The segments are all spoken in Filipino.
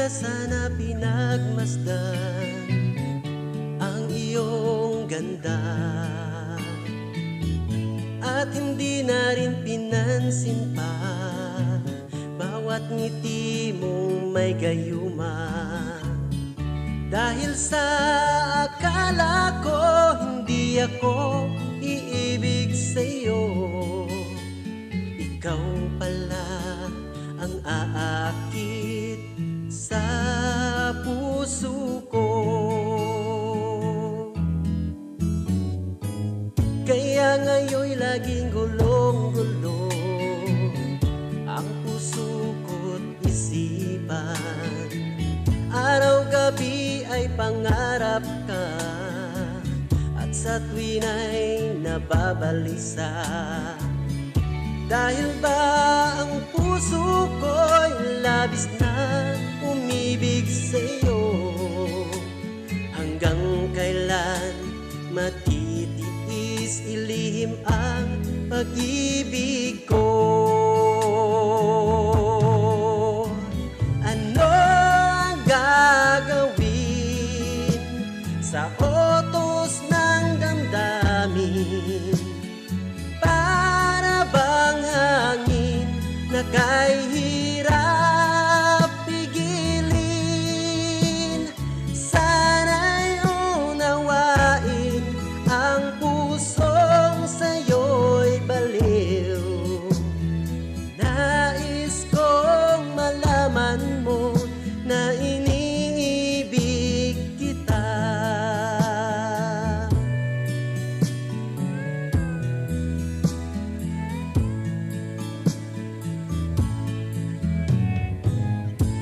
sana pinagmasdan ang iyong ganda, at hindi na rin pinansin pa bawat ngiti mong may gayuma. Dahil sa akala ko hindi ako iibig sa'yo, ikaw pala ang aakit sa puso ko. Kaya ngayon'y laging gulong-gulo ang puso ko't isipan. Araw-gabi ay pangarap ka, at sa tuwin ay nababalisa. Dahil ba ang puso ko'y labis na umibig sa'yo? Hanggang kailan matitiis ilihim ang pag-ibig ko? Ano ang gagawin sa utos ng damdamin? Para bang hangin na kay hirap pigilin? Sana'y unawain ang pusong sa'yo'y baliw. Nais kong malaman mo na iniibig kita.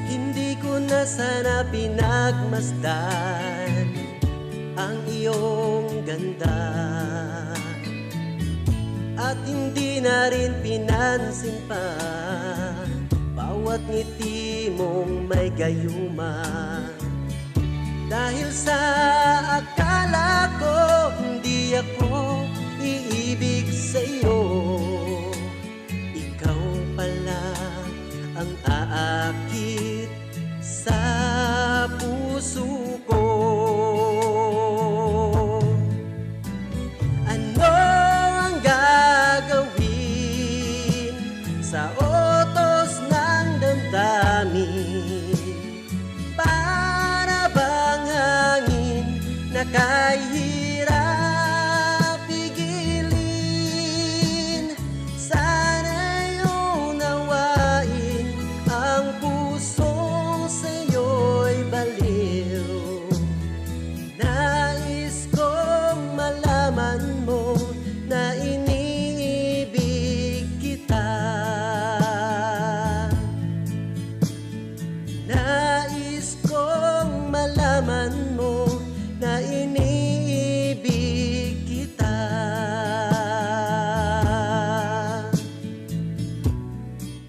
Hindi ko na sana pinagmasdan ang iyong ganda, at hindi na rin pinansin pa bawat ngiti mong may gayuma. Dahil sa akala ko hindi ako iibig sa'yo, ikaw pala ang aakit sa puso ko. Ano ang gagawin sa utos ng damdamin? Para bang hangin na kahit